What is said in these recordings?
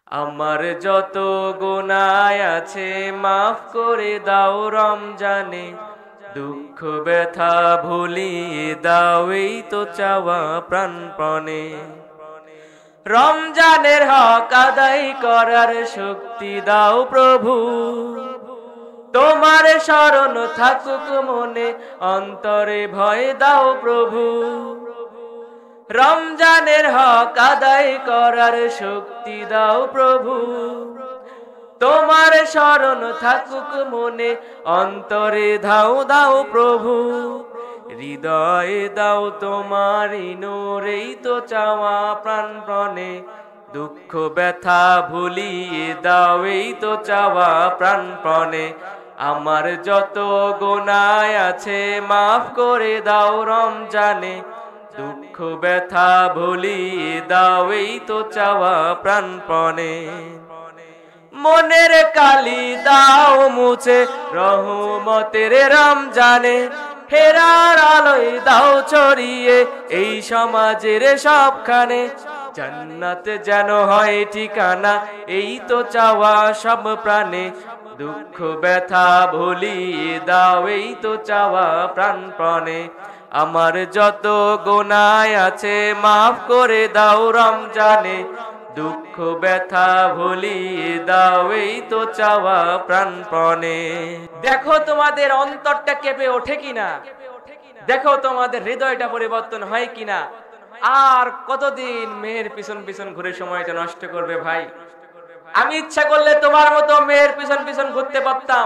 আমার যত গুনাহ আছে মাফ করে দাও রমজানে, দুঃখ ব্যথা ভুলিয়ে দাও এই তো চাওয়া প্রাণপণে। রমজানের হক আদায় করার শক্তি দাও প্রভু, তোমার শরণ থাকুক মনে, অন্তরে ভয় দাও প্রভু। রমজানের হক আদায় করার শক্তি দাও প্রভু, তোমার শরণ থাকুক মনে, অন্তরে দাও দাও প্রভু। হৃদয়ে দাও তোমারই নূর এই তো চাওয়া প্রাণপণে, দুঃখ ব্যথা ভুলিয়ে দাও এই তো চাওয়া প্রাণপণে। আমার যত গুনাহ আছে মাফ করে দাও রমজানে, দুঃখ ব্যথা ভুলিয়ে দাও এই তো চাওয়া প্রাণপণে। মনের কালি দাও মুছে রহমতের রমজানে, হেরার আলোয় দাও ছড়িয়ে এই সমাজের সবখানে। জান্নাত যেন হয় ঠিকানা এই তো চাওয়া সব প্রাণে, দুঃখ ব্যথা ভুলিয়ে দাও এই তো চাওয়া প্রাণপণে। আমার যত গুনাহ আছে মাফ করে দাও রমজানে, দুঃখ ব্যথা ভুলিয়ে দাও এই তো চাওয়া প্রাণপণে। দেখো তোমাদের অন্তরটা কেঁপে ওঠে কিনা, দেখো তোমাদের হৃদয়টা পরিবর্তন হয় কিনা। আর কতদিন মেয়ের পিছন পিছন ঘুরে সময়টা নষ্ট করবে ভাই? আমি ইচ্ছা করলে তোমার মতো মেয়ের পিছন পিছন ঘুরতে পারতাম,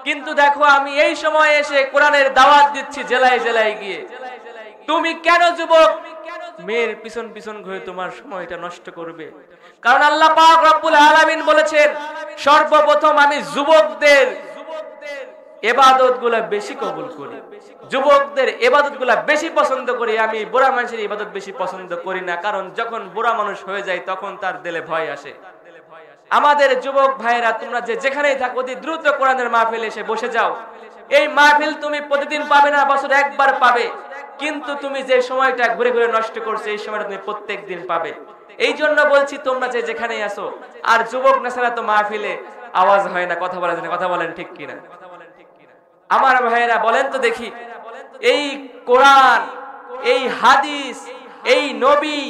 কিন্তু দেখো আমি এই সময় এসে কোরআনের দাওয়াত দিচ্ছি জেলায় জেলায় গিয়ে। তুমি কেন যুবক মেয়ের পিছন পিছন ঘুরে তোমার সময়টা নষ্ট করবে? কারণ আল্লাহ পাক রব্বুল আলামিন বলেছেন, সর্বপ্রথম আমি যুবকদের ইবাদতগুলো বেশি কবুল করি, যুবকদের ইবাদতগুলো বেশি পছন্দ করি। আমি বুড়া মানুষের ইবাদত বেশি পছন্দ করি না, কারণ যখন বুড়া মানুষ হয়ে যায় তখন তার দিলে ভয় আসে। আমাদের যুবক ভাইরা তোমরা যে যেখানেই থাকো অতি দ্রুত কোরআনের মাহফিলে এসে বসে যাও। এই মাহফিল তুমি প্রতিদিন পাবে না, বছরে একবার পাবে, কিন্তু তুমি যে সময়টা ঘুরে ঘুরে নষ্ট করছো এই সময়টা তুমি প্রত্যেক দিন পাবে। এই জন্য বলছি তোমরা যে যেখানেই আসো। আর যুবক না ছাড়া তো মাহফিলে আওয়াজ হয় না, কথা বলা যায় না, কথা বলেন ঠিক কিনা? আমার ভাইয়েরা বলেন তো দেখি, এই কোরআন, এই হাদিস, এই নবী,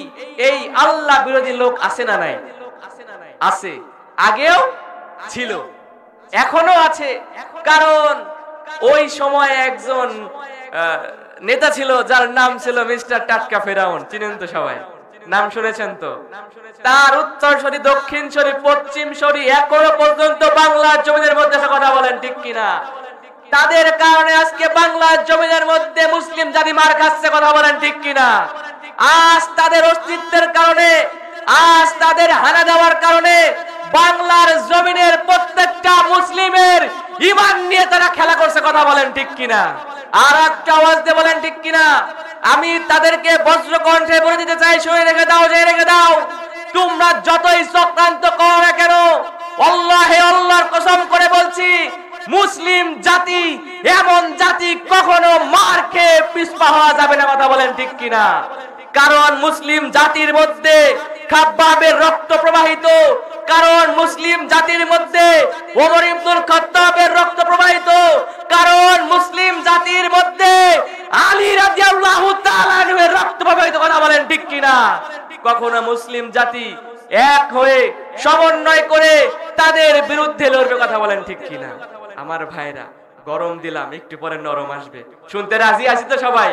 এই আল্লাহ বিরোধী লোক আছে না নাই? আছে, আগেও ছিল, এখনো আছে। কারণ ওই সময় একজন নেতা ছিল যার নাম ছিল মিস্টার টাটকা ফেরাউন। চিনেন তো সবাই, নাম শুনেছেন তো? তার উত্তরসূরি, দক্ষিণসূরি, পশ্চিমসূরি এখনো পর্যন্ত বাংলার জমিনের মধ্যে কথা বলেন ঠিক কিনা? তাদের কারণে আজকে বাংলার জমিনের মধ্যে মুসলিম জাতি মার খাচ্ছে, কথা বলেন ঠিক কিনা? আজ তাদের অস্তিত্বের কারণে, আজ তাদের হানা দেওয়ার কারণে বাংলার জমিনের প্রত্যেকটা মুসলিমের ঈমান নিয়ে তারা খেলা করছে, কথা বলেন ঠিক কিনা? আর একটা আওয়াজ দিয়ে বলেন ঠিক কিনা? আমি তাদেরকে বজ্র কণ্ঠে বলে দিতে চাই, শুনে রেখে দাও, জেনে রেখে দাও, তোমরা যতই চক্রান্ত করো না কেন, আল্লাহে আল্লাহর কসম করে বলছি, মুসলিম জাতি এমন জাতি কখনো মার খেয়ে পিছপা হওয়া যাবে না, কথা বলেন ঠিক কিনা? কারণ মুসলিম জাতির মধ্যে খাব্বাবের রক্ত প্রবাহিত, কারণ মুসলিম জাতির মধ্যে ওমর ইবনুল খাত্তাবের রক্ত প্রবাহিত, কারণ মুসলিম জাতির মধ্যে আলী রাদিয়াল্লাহু তাআলা আনহুর রক্ত প্রবাহিত, কথা বলেন ঠিক কিনা? কখনো মুসলিম জাতি এক হয়ে সমন্বয় করে তাদের বিরুদ্ধে লড়বে, কথা বলেন ঠিক কিনা? আমার ভাইরা, গরম দিলাম, একটু পরে নরম আসবে, শুনতে রাজি আছি তো সবাই?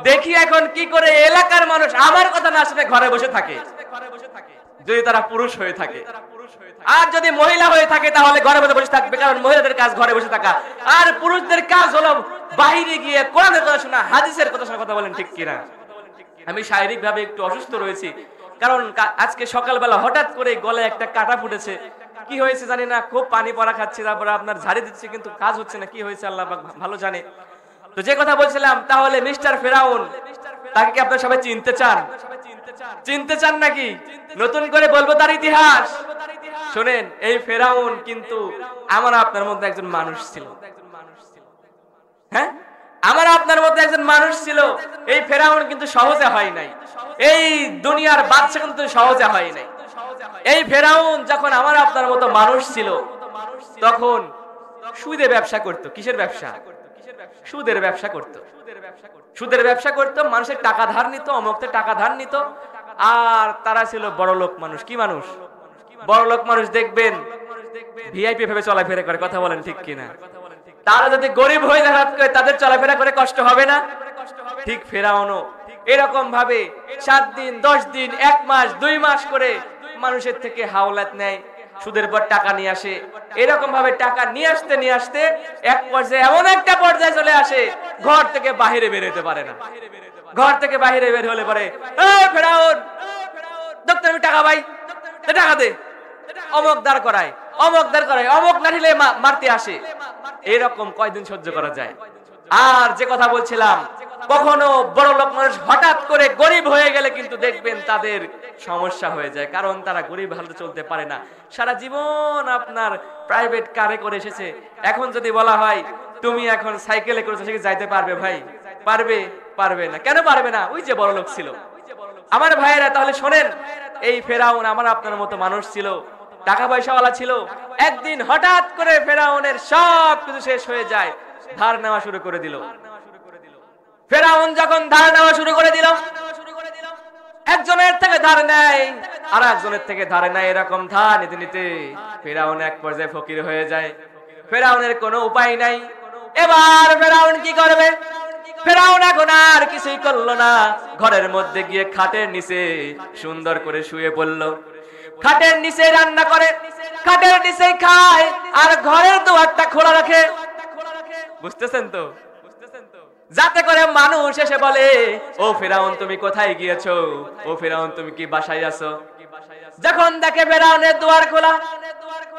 দেখি এখন কি করে এলাকার মানুষ আমার কথা না শুনে ঘরে বসে থাকে, যদি তারা পুরুষ হয়ে থাকে। আর যদি মহিলা হয়ে থাকে তাহলে ঘরে বসে থাকবে, কারণ মহিলাদের কাজ ঘরে বসে থাকা, আর পুরুষদের কাজ হলো বাইরে গিয়ে কোরআনের কথা শোনা, হাদিসের কথা শোনা, কথা বলেন ঠিক কিনা? আমি শারীরিক ভাবে একটু অসুস্থ রয়েছি, কারণ আজকে সকালবেলা হঠাৎ করে গলায় একটা কাটা ফুটেছে। কি হয়েছে জানি না, খুব পানি পড়া খাচ্ছি, তারপরে আপনার ঝাড়ি দিচ্ছে, কিন্তু কাজ হচ্ছে না। কি হয়েছে আল্লাহ পাক ভালো জানে। তো যে কথা বলছিলাম, তাহলে মিস্টার ফেরাউন, তাকে কি আপনারা সবাই চিনতে চান? চিনতে চান নাকি? নতুন করে বলবো তার ইতিহাস? শুনেন, এই ফেরাউন কিন্তু আমার আপনার মধ্যে একজন মানুষ ছিল। হ্যাঁ, আমার আপনার মধ্যে একজন মানুষ ছিল। এই ফেরাউন কিন্তু সহজে হয় নাই, এই দুনিয়ার বাদশা কিন্তু সহজে হয় নাই। এই ফেরাউন যখন আমার আপনার মতো মানুষ ছিল তখন সুদে ব্যবসা করত। কিসের ব্যবসা? সুদের ব্যবসা করত। সুদের ব্যবসা করত, মানুষের টাকা ধার নিত, অমুকতে টাকা ধার নিত। আর তারা ছিল বড় লোক মানুষ। কি মানুষ? বড় লোক মানুষ। দেখবেন ভিআইপি ভাবে চলাফেরা করে। কথা বলেন ঠিক কিনা? তারা যদি গরিব হয়ে যায় তাদের চলাফেরা করে কষ্ট হবে না? ঠিক ফেরাউনও এরকম ভাবে 7 দিন 10 দিন 1 মাস 2 মাস করে মানুষের থেকে হাওলাত নেয়, সুদের পর টাকা নিয়ে আসে। এরকম ভাবে টাকা নিয়ে আসতে এক পর্যায়ে এমন একটা পর্যায়ে চলে আসে ঘর থেকে বাইরে বের হতে পারে না। ঘর থেকে বাইরে বের হলে পরে ফেরাউন ডক্টর টাকা ভাই, টাকা দে, অমক দাঁড় করায়, অমক না দিলে মারতে আসে। এরকম কয়দিন সহ্য করা যায়? আর যে কথা বলছিলাম, কখনো বড় লোক মানুষ হঠাৎ করে গরিব হয়ে গেলে কিন্তু দেখবেন তাদের সমস্যা হয়ে যায়, কারণ তারা গরিব হালতে চলতে পারে না। সারা জীবন আপনার প্রাইভেট কারে করে এসেছে, এখন যদি বলা হয় তুমি এখন সাইকেলে করে যাইতে পারবে ভাই? পারবে না। কেন পারবে না? ওই যে বড় লোক ছিল। আমার ভাইয়েরা তাহলে শোনেন, এই ফেরাউন আমার আপনার মতো মানুষ ছিল, টাকা পয়সাওয়ালা ছিল। একদিন হঠাৎ করে ফেরাউনের সব কিছু শেষ হয়ে যায়, ধার নেওয়া শুরু করে দিল। ফেরাউন যখন ধার নেওয়া শুরু করে দিল, একজনের থেকে ধার নেয় আর একজনের থেকে ধার নেয়, এরকম ধার নিতে নিতে ফেরাউন এক পর্যায়ে ফকির হয়ে যায়। ফেরাউনের কোনো উপায় নাই। এবার ফেরাউন কি করবে? ফেরাউন এখন আর কিছুই করলো না, ঘরের মধ্যে গিয়ে খাটের নিচে সুন্দর করে শুয়ে পড়ল। খাটের নিচে রান্না করে, খাটের নিচে খায়, আর ঘরের দুয়ারটা খোলা রাখে। বুঝতেছেন তো? যাতে করে মানুষ এসে বলে, ও ফেরাউন তুমি কোথায় গিয়েছো? ও ফেরাউন তুমি কি বাসায় আছো? যখন দেখে ফেরাউনের দুয়ার খোলা,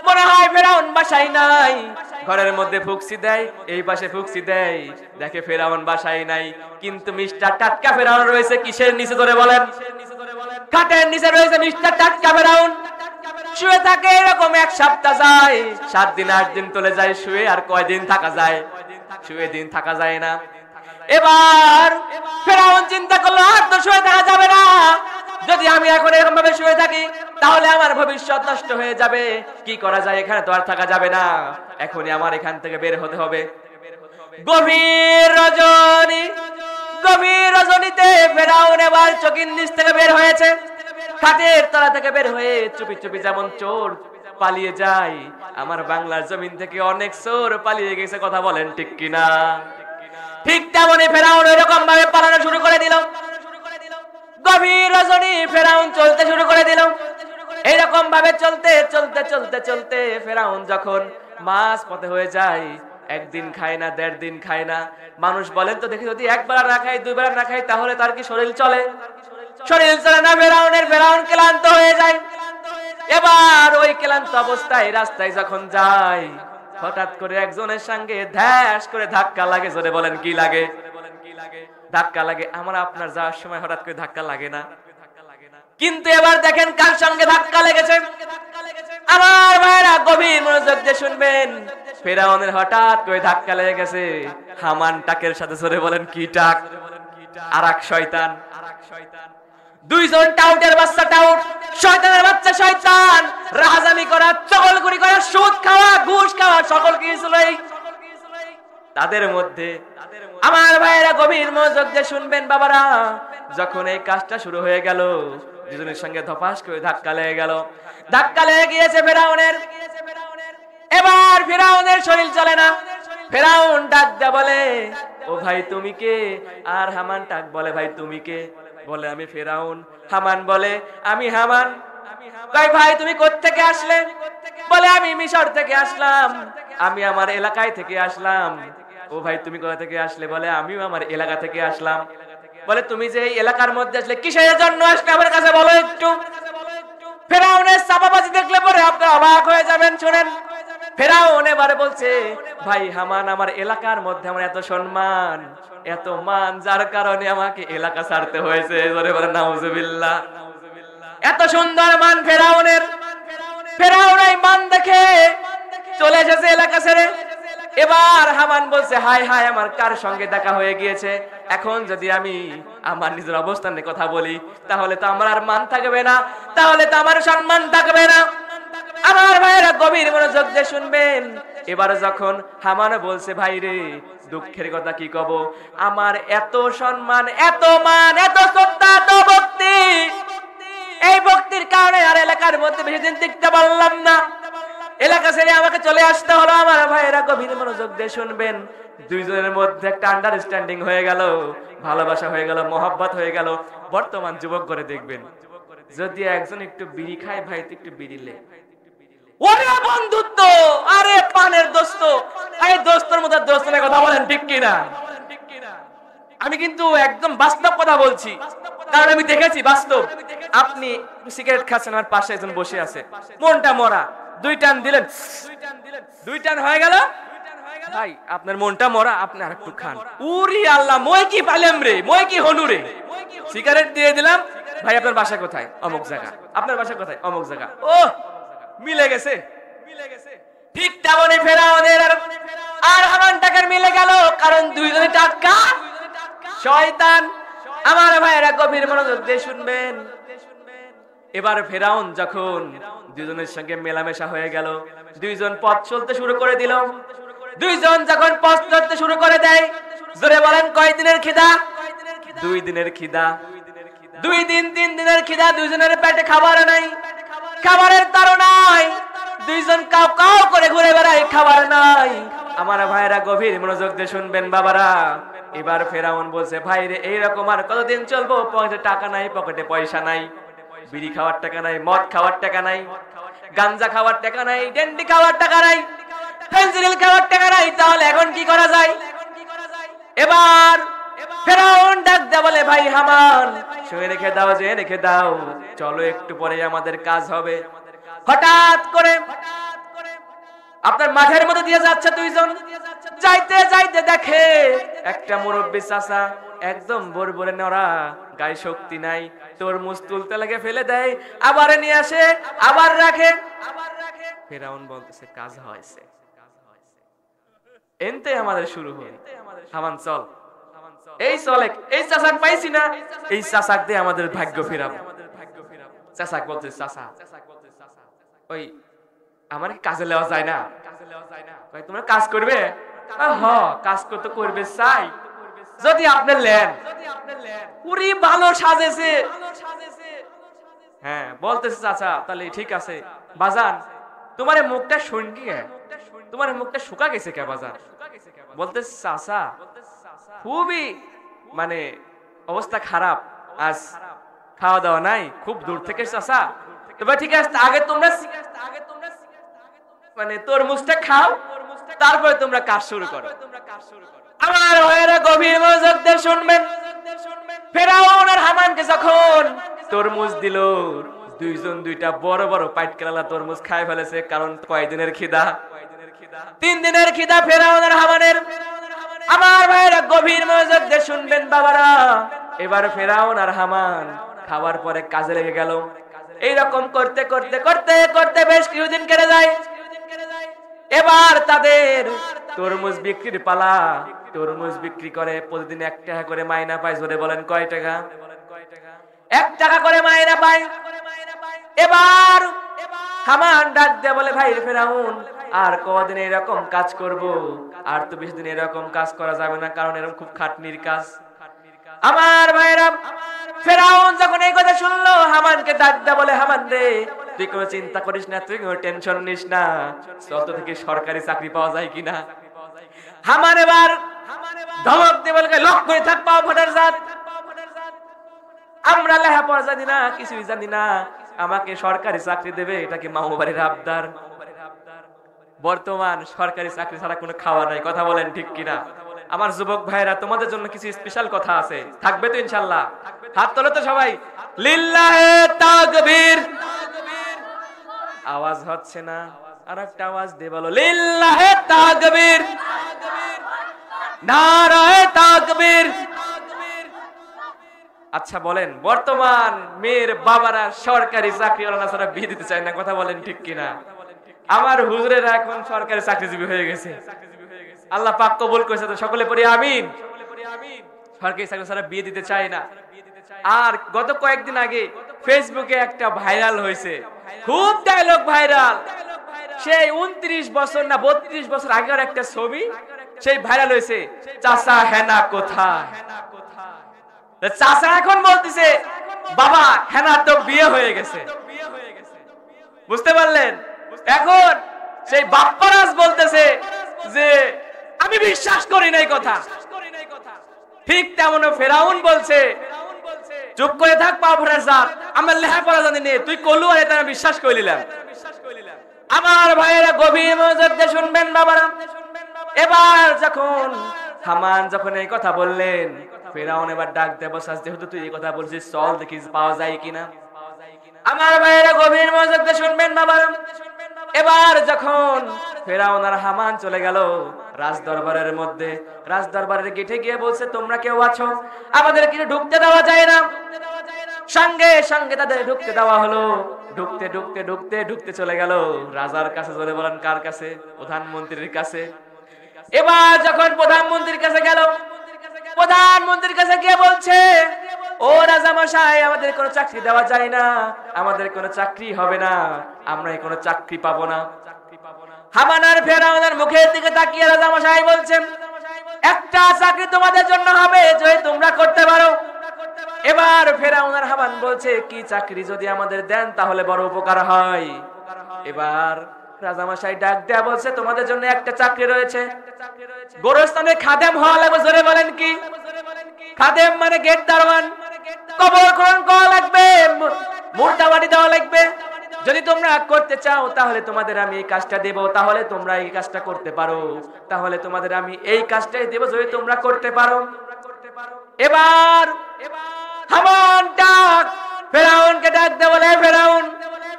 মনে হয় ফেরাউন বাসায় নাই। ঘরের মধ্যে ফুকসি দেয়, এই পাশে ফুকসি দেয়, দেখে ফেরাউন বাসায় নাই। কিন্তু মিস্টার টাটকা ফেরাউন রয়েছে কিসের নিচে ধরে বলেন? খাটের নিচে রয়েছে মিস্টার টাটকা ফেরাউন। শুয়ে থাকে এরকম 1 সপ্তাহ যায়, 7 দিন 8 দিন চলে যায় শুয়ে। আর কয়দিন থাকা যায়? শুয়ে দিন থাকা যায় না। এবার ফেরাউন চিন্তা করলো, আর তো শুয়ে থাকা যাবে না। যদি আমি এখন এরকম ভাবে শুয়ে থাকি তাহলে আমার ভবিষ্যৎ নষ্ট হয়ে যাবে। কি করা যায়? এখানে তো আর থাকা যাবে না, এখনই আমার এখান থেকে বের হতে হবে। গভীর রজনীতে ফেরাউন এবার চোখের নিচ থেকে বের হয়েছে। খাটের তলা থেকে বের হয়ে চুপি চুপি যেমন চোর পালিয়ে যায়, আমার বাংলার জমিন থেকে অনেক চোর পালিয়ে গেছে। কথা বলেন ঠিক কিনা? ঠিক তেমনি ফেরাউন এরকম ভাবে পালানো শুরু করে দিল। গভীর রজনী ফেরাউন চলতে শুরু করে দিল। এইরকম ভাবে চলতে ফেরাউন যখন মাস পথে হয়ে যায়, 1 দিন খায় না, 1.5 দিন খায় না। মানুষ বলেন তো দেখি, যদি 1 বেলা না খায় 2 বেলা না খায় তাহলে তার কি শরীর চলে? শরীর চলে না ফেরাউনের। ফেরাউন ক্লান্ত হয়ে যায়। এবার ওই ক্লান্ত অবস্থায় রাস্তায় যখন যায়, হঠাৎ করে একজনের সঙ্গে ধ্যাস করে ধাক্কা লাগে। জোরে বলেন কি লাগে? ধাক্কা লাগে। আমার আপনার যাওয়ার সময় হঠাৎ করে ধাক্কা লাগে না? কিন্তু এবার দেখেন কার সঙ্গে ধাক্কা লেগেছে। আমার ভাইরা গভীর মনোযোগ দিয়ে শুনবেন, ফেরাউনের হঠাৎ করে ধাক্কা লেগে গেছে হামান টাকের সাথে। জোরে বলেন কি টাক? আরেক শয়তান। 2 জন টাউটের বাচ্চা টাউট, শয়তানের বাচ্চা শয়তান, রাহাজানি করা, চগলখড়ি করা, সুদ খাওয়া, ঘুষ খাওয়া, সকল কিছু ছিল তাদের মধ্যে। আমার ভাইয়েরা গভীর মনোযোগ দিয়ে শুনবেন বাবারা, যখন এই কাজটা শুরু হয়ে গেল, দুজনের সঙ্গে ধপাস করে ধাক্কা লেগে গেল। ধাক্কা লেগে গিয়েছে ফেরাউনের। এবার ফেরাউনের শরীর চলে না। ফেরাউন ডাক দেয়া বলে, ও ভাই তুমি কে? আর হামান ডাক বলে, ভাই তুমি কে? বলে আমি ফেরাউন। হামান বলে আমি হামান। কই ভাই তুমি কোত্থেকে আসলে? বলে আমি মিশর থেকে আসলাম, আমি আমার এলাকায় থেকে আসলাম। ও ভাই তুমি কোথা থেকে আসলে? বলে আমিও আমার এলাকা থেকে আসলাম। বলে তুমি যে এই এলাকার মধ্যে আসলে কিসের জন্য আসলে আমার কাছে বলো একটু। ফেরাউনের চাপাবাজি দেখলে পরে আপনারা অবাক হয়ে যাবেন। শুনেন, ফেরাউন এবারে বলছে, ভাই হামান আমার এলাকার মধ্যে আমার এত সম্মান, এত মান, যার কারণে আমাকে এলাকা ছাড়তে হয়েছে। জোরে বলেন নাউজুবিল্লাহ। এত সুন্দর মান ফেরাউনের। ফেরাউন এই মান দেখে চলে এসেছে এলাকা ছেড়ে। এবার হামান বলছে, হায় হায়, আমার কার সঙ্গে দেখা হয়ে গিয়েছে। এখন যদি আমি আমার নিজের অবস্থানের কথা বলি, তাহলে তো আমার আর মান থাকবে না, তাহলে তো আমার সম্মান থাকবে না। আমার ভাইয়েরা গভীর মনোযোগ দিয়ে শুনবেন। এবার যখন হামান বলছে, ভাই রে, দুঃখের কথা কি কব, আমার এত সম্মান, এত মান, এত শ্রদ্ধা, এত ভক্তি, এই ভক্তির কারণে আর এলাকার মধ্যে বেশি দিন টিকতে পারলাম না, এলাকা ছেড়ে আমাকে চলে আসতে হলো। আমার ভাইয়েরা গভীর মনোযোগ দিয়ে শুনবেন। দুইজনের মধ্যে একটা আন্ডারস্ট্যান্ডিং হয়ে গেল, ভালোবাসা হয়ে গেল, মহব্বত হয়ে গেল। বর্তমান যুবক করে দেখবেন, যদি একজন একটু বিড়ি খায়, ভাই তুই একটু বিড়ি লে, ওরে বন্ধুত্ব, আরে পানের দোস্ত, আরে দোস্তর মতো দোস্তের কথা বলেন ঠিক কিনা? আমি কিন্তু একদম বাস্তব কথা বলছি, কারণ আমি দেখেছি বাস্তব। আপনি সিগারেট খাচ্ছেন, আমার পাশে একজন বসে আছে, মনটা মরা, দুই টান দিলেন, দুই টান হয়ে গেল, ভাই আপনার মনটা মরা, আপনি আর একটু খান। উরি আল্লাহ, মই কি পাইলাম রে, মই কি হনু রে, সিগারেট দিয়ে দিলাম, ভাই আপনার বাসা কোথায়? অমুক জায়গা। আপনার বাসা কোথায়? অমুক জায়গা। ও মিলে গেছে। ঠিক তেমনি ফেরাউনের আর হামানটাকে মিলে গেল, কারণ দুইজনে টাটকা শয়তান। আমার ভাইয়েরা গভীর মনোযোগ দিয়ে শুনবেন। এবার ফেরাউন যখন দুইজনের সঙ্গে মেলামেশা হয়ে গেল, দুইজন পথ চলতে শুরু করে দিল। দুইজন যখন পথ চলতে শুরু করে দেয়, জোরে বলেন কয় দিনের খিদা? 2 দিনের খিদা। 2 দিন 3 দিনের খিদা। দুইজনের পেটে খাবার নাই, খাবারের তাড়নায় দুইজন কাউ কাউ করে ঘুরে বেড়ায়, খাবার নাই। আমার ভাইয়েরা গভীর মনোযোগ দিয়ে শুনবেন বাবারা। এবার ফেরাউন বলছে, ভাই রে, এইরকম আর কতদিন চলবো? পকেটে টাকা নাই, পকেটে পয়সা নাই, বিড়ি খাওয়ার টাকা নাই, মদ খাওয়ার টাকা নাই, গাঞ্জা খাওয়ার টাকা নাই, ডেন্ডি খাওয়ার টাকা নাই, ফেন্সিডিল খাওয়ার টাকা নাই, তাহলে এখন কি করা যায়? এবার ফেরাউন ডাক দেয়া বলে, ভাই হামান, শুয়ে রেখে দাও, যে রেখে দাও, চলো একটু পরে আমাদের কাজ হবে। হঠাৎ করে আপনার মাঠের মধ্যে দিয়ে যাচ্ছে দুইজন, যাইতে যাইতে দেখে একটা মুরব্বী চাচা, একদম বরবরে নড়া, গায়ে শক্তি নাই, তরমুজ তুলতে লাগে ফেলে দেয়, আবার নিয়ে আসে, আবার রাখে। ফেরাউন বলতেছে, কাজ হয়েছে, এনতে আমাদের শুরু হয়। হামান চল, এই চলে, এই চাচাক পাইছি না, এই চাচাক দিয়ে আমাদের ভাগ্য ফেরাবো। চাচাক বলতে, চাচা ওই আমার কাজে লেওয়া যায় না? ভাই তোমরা কাজ করবে? হ্যাঁ, কাজ করতে করবে চাই, যদি আপনি লেন। পুরি ভালো সাজেছে। হ্যাঁ বলতেছে, চাচা তাহলে ঠিক আছে। বাজান তোমার মুখটা শুনকি, তোমার মুখটা শুকা গেছে কে বাজান? বলতেছে, চাচা খুবই মানে অবস্থা খারাপ, আজ খাওয়া দাওয়া নাই, খুব দূর থেকে চাচা। এবার ঠিক আছে, আগে তোমরা মানে তরমুজটা খাও, তারপরে তোমরা কাজ শুরু করো। আমার ভাইয়েরা গভীর মনোযোগ দিয়ে শুনবেন। ফেরাউন আর হামানকে যখন তরমুজ দিল, দুইজন দুইটা বড় বড় পাইট কেরালা তরমুজ খায় ফেলেছে, কারণ কয়দিনের খিদা? 3 দিনের খিদা ফেরাউন আর হামানের। আমার ভাইয়েরা গভীর মনোযোগ দিয়ে শুনবেন বাবারা। এবার ফেরাউন আর হামান খাওয়ার পরে কাজে লেগে গেল। এইরকম করতে করতে করতে করতে বেশ কিছুদিন কেটে যায়। এবার তাদের তরমুজ বিক্রির পালা। তরমুজ বিক্রি করে প্রতিদিন 1 টাকা করে মাইনা পায়। জোরে বলেন কয় টাকা? 1 টাকা করে মাইনা পায়। এবার হামান ডাক দিয়ে বলে, ভাই ফেরাউন, আর কদিন এরকম কাজ করব? আর তো বেশি দিন এরকম কাজ করা যাবে না, কারণ এরকম খুব খাটনির কাজ। আমার ভাইরা ফেরাউন যখন এই কথা শুনলো, হামানকে ডাক দিয়ে বলে, হামান রে, তুই কোনো চিন্তা করিস না, তুই কোনো টেনশন নিস না, চল তো থেকে সরকারি চাকরি পাওয়া যায় কিনা। হামান এবার ধমক দিয়ে বলে, লক করে থাক, পাও ভোটার জাত, আমরা লেখাপড়া জানি না, কিছুই জানি না, আমাকে সরকারি চাকরি দেবে, এটা কি মামু বাড়ির আবদার? বর্তমান সরকারি চাকরি ছাড়া কোনো খাওয়া নাই, কথা বলেন ঠিক কিনা? আমার যুবক ভাইরা, তোমাদের জন্য কিছু স্পেশাল কথা আছে, থাকবে তো ইনশাআল্লাহ? হাত তোলো তো সবাই। লিল্লাহে তাকবীর। আওয়াজ হচ্ছে না, আরেকটা আওয়াজ দিয়ে বলো, লিল্লাহে তাকবীর, নারায়ে তাকবীর। আচ্ছা বলেন, বর্তমান মেয়ের বাবারা সরকারি চাকরিওয়ালা ছাড়া বিয়ে দিতে চায় না, কথা বলেন ঠিক কিনা? আমার হুজুরেরা এখন সরকারি চাকরিজীবী হয়ে গেছে। আল্লাহ পাক কবুল করেছে, তো সকলে পড়ি আমিন। সরকারি চাকরি ছাড়া বিয়ে দিতে চায় না। আর গত কয়েকদিন আগে ফেসবুকে একটা ভাইরাল হয়েছে, খুব ডায়লগ ভাইরাল, সেই 29 বছর না 32 বছর আগের একটা ছবি সেই ভাইরাল হয়েছে, চাচা হেনা কোথায়। চাচা এখন বলতেছে বাবা হেনা তো বিয়ে হয়ে গেছে, বুঝতে পারলেন? এখন সেই বাপ্পারাজ বলতেছে যে আমি বিশ্বাস করি না এই কথা। ঠিক তেমন ফেরাউন বলছে চুপ করে থাক পা ভরার জাত, আমার লেখাপড়া জানি নে, তুই কলু আর এটা বিশ্বাস করিলাম। আমার ভাইয়েরা গভীর মনোযোগ দিয়ে শুনবেন বাবারা। এবার যখন হামান যখন এই কথা বললেন, ফেরাউন এবার ডাক দেব বসাস, যেহেতু তুই এই কথা বলছিস চল দেখি পাওয়া যায় কিনা। আমার ভাইয়েরা গভীর মনোযোগ দিয়ে শুনবেন বাবারা। এবার যখন ফেরাউন আর হামান চলে গেল রাজদরবারের মধ্যে, রাজদরবারের গেটে গিয়ে বলছে তোমরা কেউ আছো, আমাদের কিছু ঢুকতে দেওয়া যায় না। সঙ্গে সঙ্গে তাদের ঢুকতে দেওয়া হলো। ঢুকতে ঢুকতে ঢুকতে ঢুকতে চলে গেল রাজার কাছে। জোরে বলেন কার কাছে? প্রধানমন্ত্রীর কাছে। এবার যখন প্রধানমন্ত্রীর কাছে গেল, প্রধানমন্ত্রীর কাছে গিয়ে বলছে ও রাজা মশাই, আমাদের কোনো চাকরি দেওয়া যায় না, আমাদের কোনো চাকরি হবে না, আমরা কোনো চাকরি পাবো না। হামান আর ফেরাউনের মুখের দিকে তাকিয়ে রাজা মশাই বলছেন একটা চাকরি তোমাদের জন্য হবে যদি তোমরা করতে পারো। এবার ফেরাউন আর হামান বলছে কি চাকরি যদি আমাদের দেন তাহলে বড় উপকার হয়। এবার রাজা মশাই ডাক দেয়া বলছে তোমাদের জন্য একটা চাকরি রয়েছে, গোরস্থানে খাদেম হওয়া লাগবে। জোরে বলেন কি? খাদেম মানে গেট দারোয়ান। কবর খনন করা লাগবে, মুর্দাবাড়ি দেওয়া লাগবে। যদি তোমরা করতে চাও তাহলে তোমাদের আমি এই কাজটা দেব, তাহলে তোমরা এই কাজটা করতে পারো, তাহলে তোমাদের আমি এই কাজটাই দেব যদি তোমরা করতে পারো। এবার হামান ডাক ফেরাউনকে ডাক দে, বলে ফেরাউন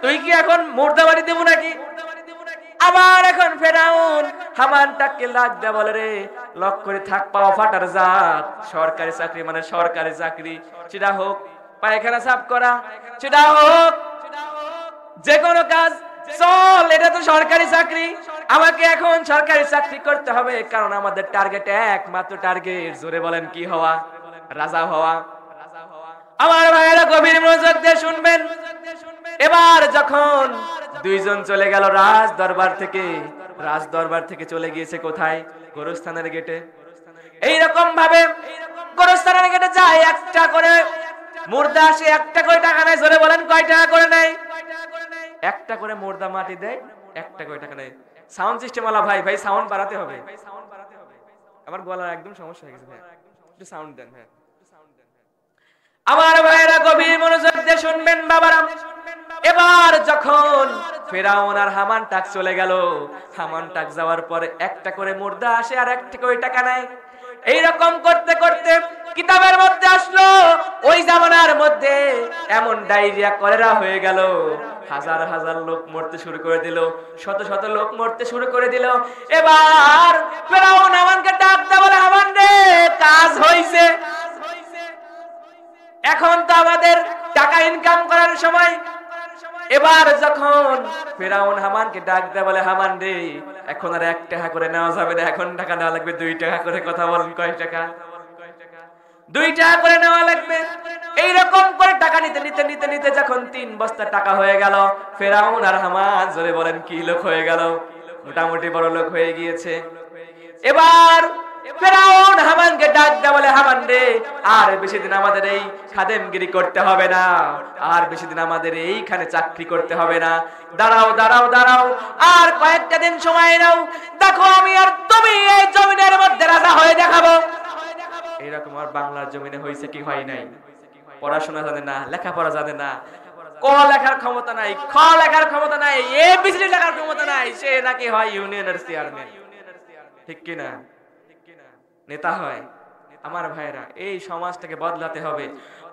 তুই কি এখন মুর্দাবাড়ি দেব নাকি? আবার এখন ফেরাউন হামানটাকে লাগ দে, বলে রে লক করে থাক পাওয়া ফাটার জাত, সরকারি চাকরি মানে সরকারি চাকরি, সেটা হোক পায়খানা সাফ করা, সেটা হোক যে কোনো কাজ, চল এটা তো সরকারি চাকরি, আমাকে এখন সরকারি চাকরি করতে হবে, কারণ আমাদের টার্গেট একমাত্র টার্গেট, জোরে বলেন কি হওয়া? রাজা হওয়া। আমার ভাইয়েরা গভীর মনোযোগ দিয়ে শুনবেন। এবার যখন দুইজন চলে গেল রাজ দরবার থেকে চলে গিয়েছে কোথায়? গোরস্থানের গেটে। এইরকম ভাবে গোরস্থানের গেটে যায়, একটা করে মুর্দা আসে, একটা করে টাকা নেয়। জোরে বলেন কয় টাকা করে নেয়? একটা করে মুর্দা মাটি দেয়, একটা করে টাকা নেয়। সাউন্ড সিস্টেম वाला ভাই সাউন্ড বাড়াতে হবে, আমার গলার একদম সমস্যা হয়ে গেছে ভাই, একটু সাউন্ড দেন। হ্যাঁ আমার ভাইরা গভীর মনোযোগ দিয়ে শুনবেন বাবারা। এবার যখন ফেরাউন আর হামান টাক চলে গেল, হামান টাক যাওয়ার পরে একটা করে মুর্দা আসে আর একটা করে টাকা নেয়। এইরকম করতে করতে কিতাবের মধ্যে আসলো ওই জামানার মধ্যে এমন ডায়রিয়া কলেরা হয়ে গেল, হাজার হাজার লোক মরতে শুরু করে দিল, শত শত লোক মরতে শুরু করে দিল। এবার ফেরাউন হামানকে ডাক দেয়, বলে হামান রে কাজ হইছে, এখন তো আমাদের টাকা ইনকাম করার সময়। এবার যখন ফেরাউন হামানকে ডাক দেয়, বলে হামান রে এখন আর 1 টাকা করে নেওয়া যাবে না, এখন টাকা নেওয়া লাগবে 2 টাকা করে। কথা বলেন কয় টাকা? 2 টাকা করে নেওয়া লাগবে। এইরকম করে টাকা নিতে নিতে নিতে নিতে যখন 3 বস্তা টাকা হয়ে গেল, ফেরাউন আর হামান জোরে বলেন কি লোক হয়ে গেল? মোটামুটি বড় লোক হয়ে গিয়েছে। এবার ফেরাউন হামানকে ডাক দেয়, বলে হামান রে আর বেশি দিন আমাদের এই খাদেমগিরি করতে হবে না, আর বেশি দিন আমাদের এইখানে চাকরি করতে হবে না, দাঁড়াও দাঁড়াও দাঁড়াও, আর কয়েকটা দিন সময় নাও, দেখো আমি আর তুমি এই জমিনের মধ্যে রাজা হয়ে দেখাবো। এইরকম আর বাংলার জমিনে হয়েছে কি হয় নাই? পড়াশোনা জানে না, লেখাপড়া জানে না, ক লেখার ক্ষমতা নাই, খ লেখার ক্ষমতা নাই, এবিসিডি লেখার ক্ষমতা নাই, সে নাকি হয় ইউনিয়নের চেয়ারম্যান, ঠিক কিনা? নেতা হয়। আমার ভাইরা এই সমাজটাকে বদলাতে হবে,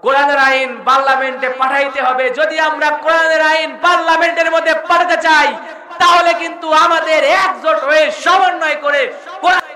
কোরআনের আইন পার্লামেন্টে পাঠাইতে হবে। যদি আমরা কোরআনের আইন পার্লামেন্টের মধ্যে পাঠাতে চাই তাহলে কিন্তু আমাদের একজোট হয়ে সমন্বয় করে কোরআন